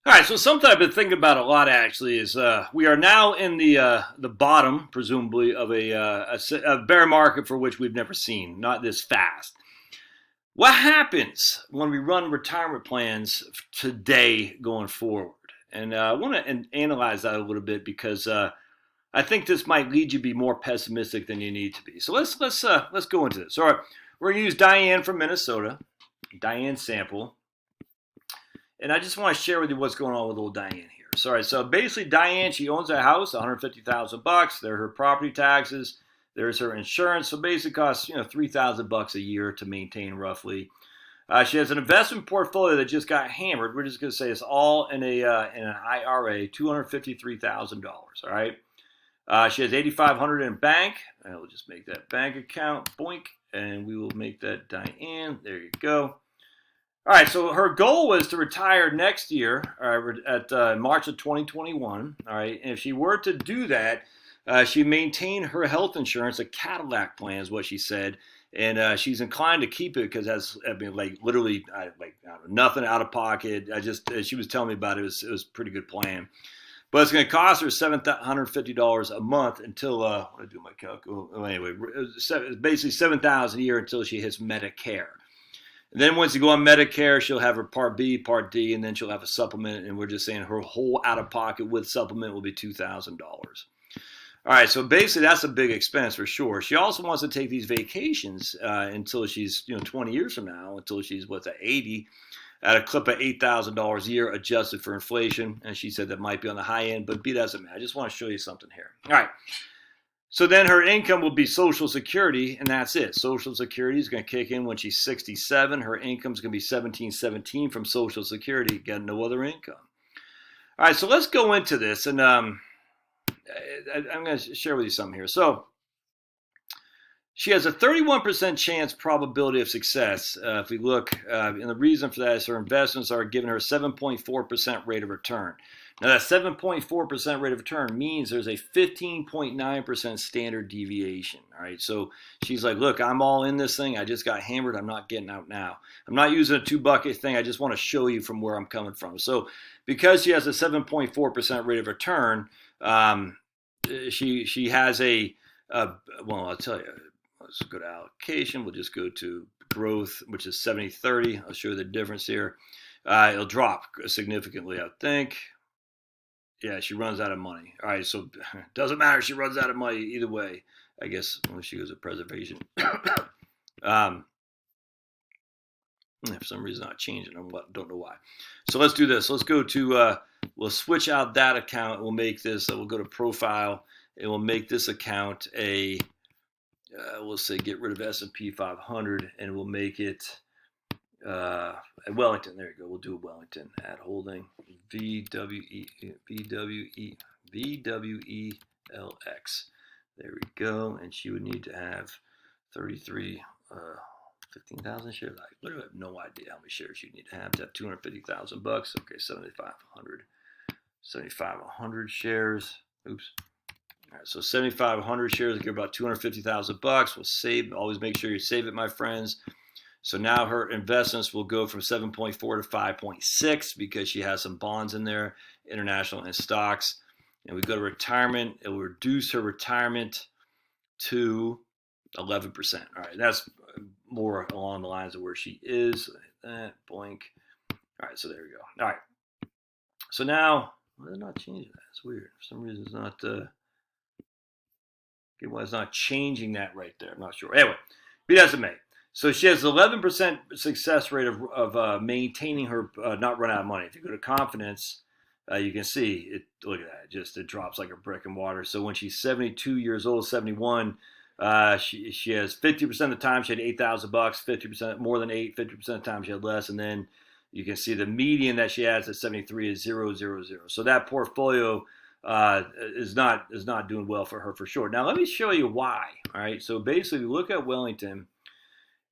All right, so something I've been thinking about a lot actually is we are now in the bottom, presumably, of a bear market for which we've never seen, not this fast. What happens when we run retirement plans today going forward? And I want to analyze that a little bit because I think this might lead you to be more pessimistic than you need to be. So let's go into this. All right, we're gonna use Diane from Minnesota, Diane sample, and I just want to share with you what's going on with old Diane here. Sorry, so basically Diane, she owns a house, 150,000 bucks. There are her property taxes. There's her insurance. So basically costs 3,000 bucks a year to maintain roughly. She has an investment portfolio that just got hammered. We're just going to say it's all in an IRA, $253,000. All right. She has 8,500 in bank. We'll just make that bank account, boink, and we will make that Diane. There you go. All right, so her goal was to retire next year at March of 2021. All right, and if she were to do that, she maintained her health insurance, a Cadillac plan is what she said, and she's inclined to keep it because like literally nothing out of pocket. She was telling me about it. It was a pretty good plan, but it's going to cost her $750 a month until I do my calculation. Well, anyway, it's basically $7,000 a year until she hits Medicare. And then once you go on Medicare, she'll have her Part B, Part D, and then she'll have a supplement. And we're just saying her whole out of pocket with supplement will be $2,000. All right, so basically that's a big expense for sure. She also wants to take these vacations until she's 20 years from now, until she's 80, at a clip of $8,000 a year adjusted for inflation. And she said that might be on the high end, but be that as it may. I just want to show you something here. All right. So then her income will be Social Security, and that's it. Social Security is going to kick in when she's 67. Her income is going to be 1717 from Social Security. Got no other income. All right, so let's go into this, and I'm going to share with you something here. So she has a 31% chance probability of success. If we look, and the reason for that is her investments are giving her a 7.4% rate of return. Now, that 7.4% rate of return means there's a 15.9% standard deviation. All right, so she's like, look, I'm all in this thing. I just got hammered. I'm not getting out now. I'm not using a two-bucket thing. I just want to show you from where I'm coming from. So because she has a 7.4% rate of return, she has well, I'll tell you. Let's go to allocation. We'll just go to growth, which is 70-30. I'll show you the difference here. It'll drop significantly, I think. Yeah, she runs out of money. All right, so it doesn't matter. She runs out of money either way. I guess unless she goes to preservation. For some reason, not changing. I don't know why. So let's do this. Let's go to. We'll switch out that account. We'll make this. We'll go to profile, and we'll make this account a. We'll say get rid of S&P 500, and we'll make it Wellington. There you go. We'll do Wellington at holding VWELX. There we go. And she would need to have 15,000 shares. I literally have no idea how many shares she'd need to have 250,000 bucks. Okay, 7,500 shares. Oops. All right, so 7,500 shares will give about 250,000 bucks. We'll save. Always make sure you save it, my friends. So now her investments will go from 7.4 to 5.6 because she has some bonds in there, international and stocks. And we go to retirement. It will reduce her retirement to 11%. All right, that's more along the lines of where she is. That boink. All right, so there we go. All right. So now they're not changing that. It's weird. For some reason, it's not. Well, it's not changing that right there. I'm not sure. Anyway, be that as it may. So she has 11% success rate of maintaining her not run out of money. If you go to confidence, you can see it. Look at that. It drops like a brick in water. So when she's 72 years old, 71, she has 50% of the time she had 8,000 bucks, 50% more than 8, 50% of the time she had less, and then you can see the median that she has at 73 is 0, 0, 0. So that portfolio is not doing well for her for sure. Now let me show you why. All right, so basically look at Wellington.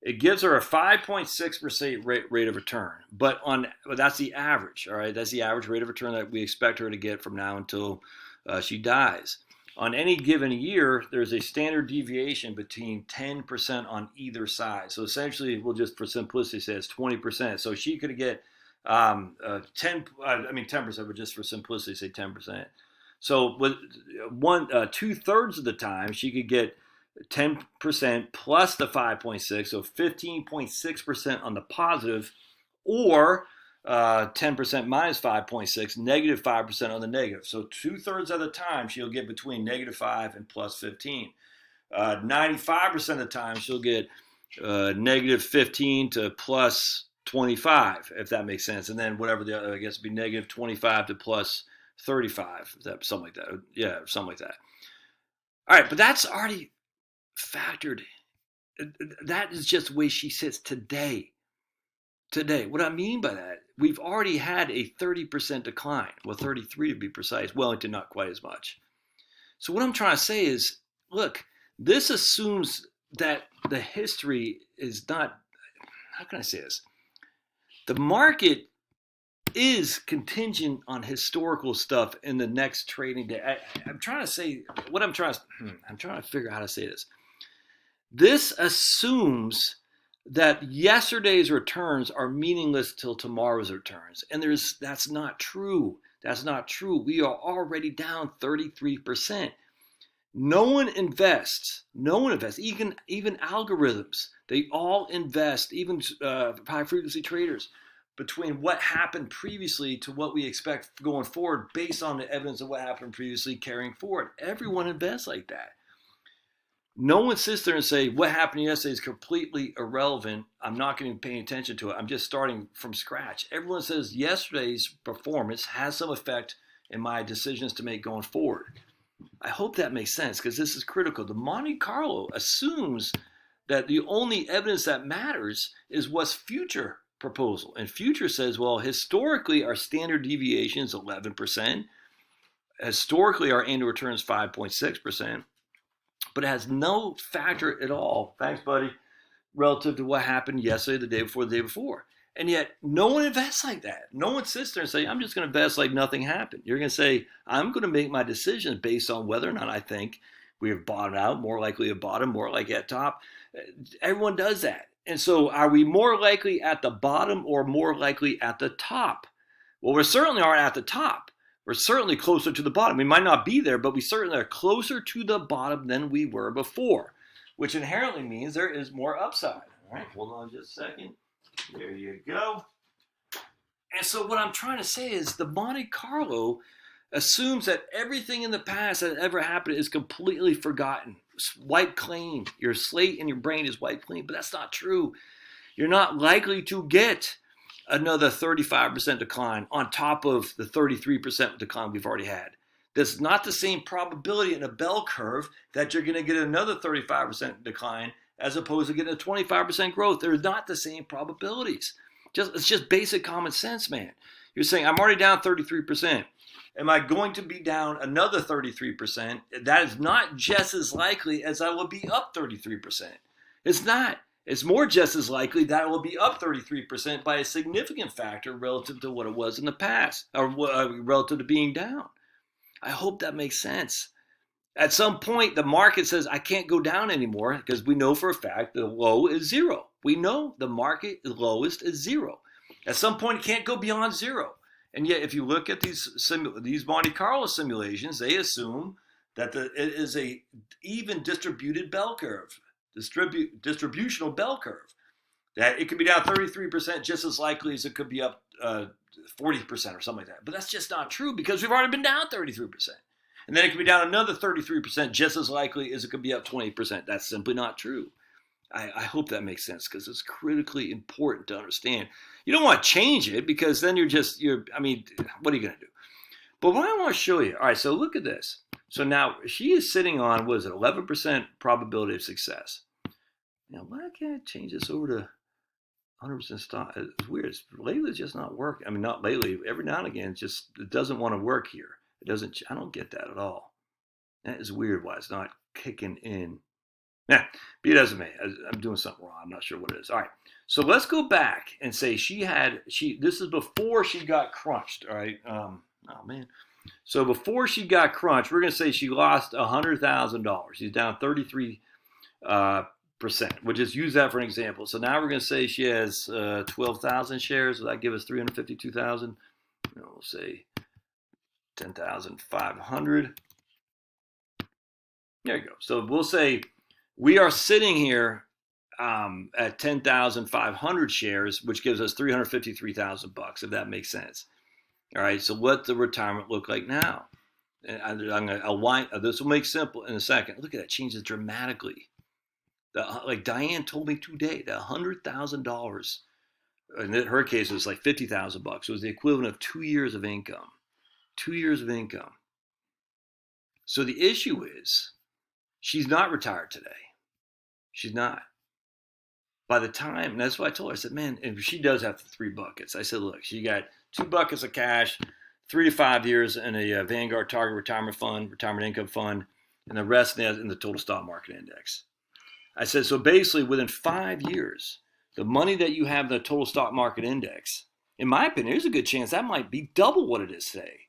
It gives her a 5.6% rate of return, but that's the average. All right, that's the average rate of return that we expect her to get from now until she dies. On any given year, there's a standard deviation between 10% on either side. So essentially, we'll just for simplicity say it's 20%. So she could get 10, I mean 10%, but just for simplicity, say 10%. So with 2/3 of the time, she could get 10% plus the 5.6, so 15.6% on the positive, or 10% minus 5.6, negative 5% on the negative. So 2/3 of the time, she'll get between -5 and plus 15. 95% of the time, she'll get -15 to plus 25, if that makes sense. And then whatever the other, I guess, would be -25 to plus 35, something like that. Yeah, something like that. All right, but that's already factored. That is just the way she sits today. Today, what I mean by that, we've already had a 30% decline. Well, 33 to be precise. Wellington, not quite as much. So what I'm trying to say is, look, this assumes that the history is not, how can I say this? The market is contingent on historical stuff in the next trading day. I'm trying to say, I'm trying to figure out how to say this. This assumes that yesterday's returns are meaningless till tomorrow's returns. And that's not true. That's not true. We are already down 33%. No one invests. Even algorithms. They all invest, even high frequency traders, between what happened previously to what we expect going forward based on the evidence of what happened previously carrying forward. Everyone invests like that. No one sits there and say, what happened yesterday is completely irrelevant. I'm not going to be paying attention to it. I'm just starting from scratch. Everyone says yesterday's performance has some effect in my decisions to make going forward. I hope that makes sense, because this is critical. The Monte Carlo assumes that the only evidence that matters is what's future proposal. And future says, well, historically, our standard deviation is 11%. Historically, our annual return is 5.6%. But it has no factor at all, thanks buddy, relative to what happened yesterday, the day before. And yet no one invests like that. No one sits there and say, I'm just going to invest like nothing happened. You're going to say, I'm going to make my decisions based on whether or not I think we have bottomed out, more likely at bottom, more likely at top. Everyone does that. And so are we more likely at the bottom or more likely at the top? Well, we certainly aren't at the top. We're certainly closer to the bottom. We might not be there, but we certainly are closer to the bottom than we were before, which inherently means there is more upside. All right, hold on just a second. There you go. And so what I'm trying to say is the Monte Carlo assumes that everything in the past that ever happened is completely forgotten. Wipe clean. Your slate and your brain is wiped clean, but that's not true. You're not likely to get another 35% decline on top of the 33% decline we've already had. That's not the same probability in a bell curve that you're going to get another 35% decline as opposed to getting a 25% growth. They're not the same probabilities. It's just basic common sense, man. You're saying, I'm already down 33%. Am I going to be down another 33%? That is not just as likely as I will be up 33%. It's not. It's more just as likely that it will be up 33% by a significant factor relative to what it was in the past, or relative to being down. I hope that makes sense. At some point, the market says, I can't go down anymore, because we know for a fact the low is zero. We know the market lowest is zero. At some point, it can't go beyond zero. And yet, if you look at these Monte Carlo simulations, they assume that it is a even distributed bell curve. Distributional bell curve, that it could be down 33% just as likely as it could be up 40% or something like that. But that's just not true, because we've already been down 33%. And then it could be down another 33% just as likely as it could be up 20%. That's simply not true. I hope that makes sense, because it's critically important to understand. You don't want to change it, because then what are you going to do? But what I want to show you, all right, so look at this. So now she is sitting on, 11% probability of success. Now, why can't I change this over to 100% stock? It's weird. Lately, it's just not working. I mean, not lately. Every now and again, it doesn't want to work here. I don't get that at all. That is weird why it's not kicking in. Nah, be it as it may. I'm doing something wrong. I'm not sure what it is. All right. So let's go back and say this is before she got crunched. All right. Oh, man. So before she got crunched, we're going to say she lost $100,000. She's down 33%. We'll just use that for an example. So now we're going to say she has 12,000 shares. Will that give us 352,000? We'll say 10,500. There you go. So we'll say we are sitting here at 10,500 shares, which gives us 353,000 bucks, if that makes sense. All right. So what the retirement look like now? And this will make simple in a second. Look at that, changes dramatically. Like Diane told me today, that $100,000, in her case, it was like 50,000 bucks. It was the equivalent of 2 years of income. 2 years of income. So the issue is, she's not retired today. She's not. By the time, and that's what I told her, I said, man, if she does have 3 buckets, I said, look, she got 2 buckets of cash, 3 to 5 years in a Vanguard Target Retirement Fund, Retirement Income Fund, and the rest in the Total Stock Market Index. I said, so basically within 5 years, the money that you have in the Total Stock Market Index, in my opinion, there's a good chance that might be double what it is today.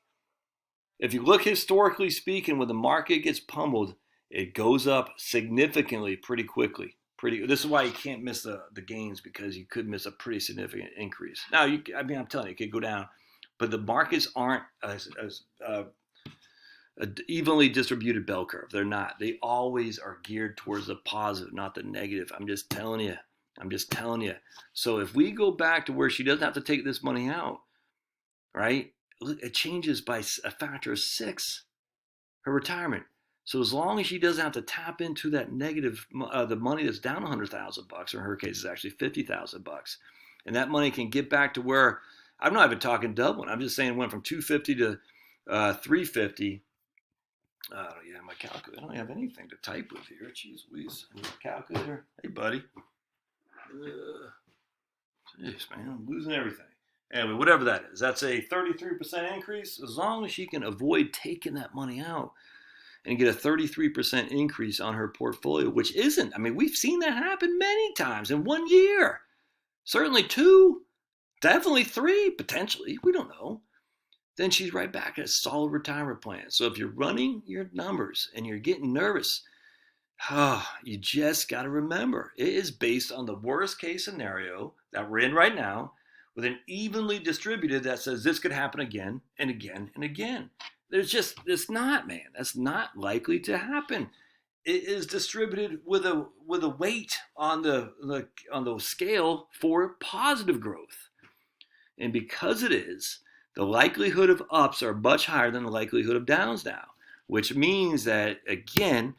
If you look historically speaking, when the market gets pummeled, it goes up significantly pretty quickly. This is why you can't miss the gains, because you could miss a pretty significant increase. Now, I'm telling you, it could go down, but the markets aren't as an evenly distributed bell curve. They're not. They always are geared towards the positive, not the negative. I'm just telling you. So if we go back to where she doesn't have to take this money out, right? It changes by a factor of 6, her retirement. So as long as she doesn't have to tap into that negative, the money that's down 100,000 bucks, or in her case, it's actually 50,000 bucks, and that money can get back to where, I'm not even talking doubling. I'm just saying it went from 250 to 350. Yeah, my calculator. I don't have anything to type with here. Jeez Louise. I need a calculator. Hey, buddy. Jeez, man, I'm losing everything. Anyway, whatever that is, that's a 33% increase. As long as she can avoid taking that money out and get a 33% increase on her portfolio, which isn't, I mean, we've seen that happen many times in 1 year. Certainly 2, definitely 3, potentially. We don't know. Then she's right back at a solid retirement plan. So if you're running your numbers and you're getting nervous, you just got to remember, it is based on the worst case scenario that we're in right now, with an evenly distributed that says this could happen again and again and again. It's not, man. That's not likely to happen. It is distributed with a weight on the scale for positive growth. And because it is, the likelihood of ups are much higher than the likelihood of downs now, which means that, again,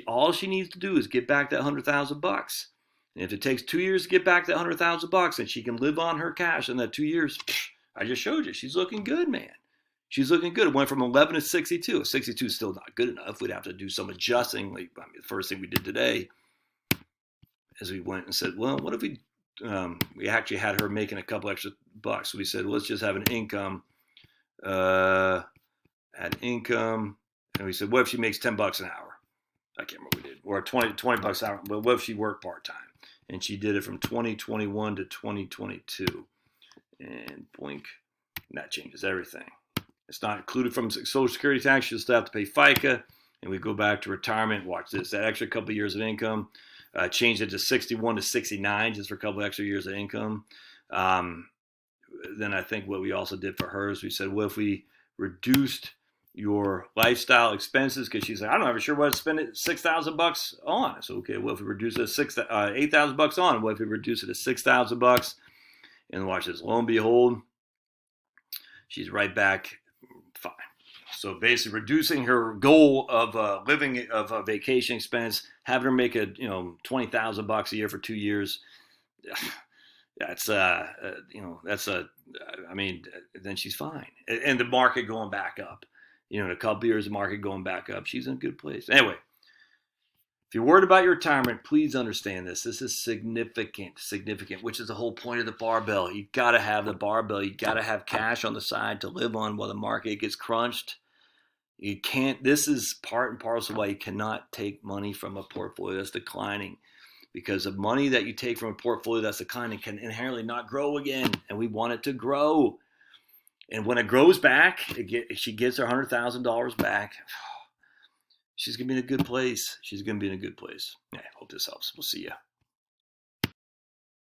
all she needs to do is get back that 100,000 bucks. And if it takes 2 years to get back that 100,000 bucks, and she can live on her cash in that 2 years, I just showed you, she's looking good, man. She's looking good. It went from 11 to 62. 62 is still not good enough. We'd have to do some adjusting. The first thing we did today is we went and said, well, what if we actually had her making a couple extra bucks. So we said, well, let's just have an income, and we said, what if she makes 10 bucks an hour? I can't remember what we did. Or 20 bucks an hour. But what if she worked part-time? And she did it from 2021 to 2022. And boink, and that changes everything. It's not included from Social Security tax. She'll still have to pay FICA. And we go back to retirement. Watch this. That extra couple of years of income. Changed it to 61 to 69 just for a couple extra years of income. Then I think what we also did for her is we said, well, if we reduced your lifestyle expenses, because she's like, I'm not even sure what to spend $6,000 on. So, okay, well, if we reduce it to $8,000 on, what if we reduce it to $6,000? And watch this. Lo and behold, she's right back fine. So basically, reducing her goal of living of a vacation expense, having her make $20,000 a year for 2 years. Then she's fine. And the market going back up, in a couple of years, the market going back up, she's in a good place. Anyway, if you're worried about your retirement, please understand this. This is significant, which is the whole point of the barbell. You got to have the barbell. You got to have cash on the side to live on while the market gets crunched. You can't. This is part and parcel why you cannot take money from a portfolio that's declining, because the money that you take from a portfolio that's declining can inherently not grow again, and we want it to grow. And when it grows back, she gets her $100,000 back. She's going to be in a good place. She's going to be in a good place. I hope this helps. We'll see you.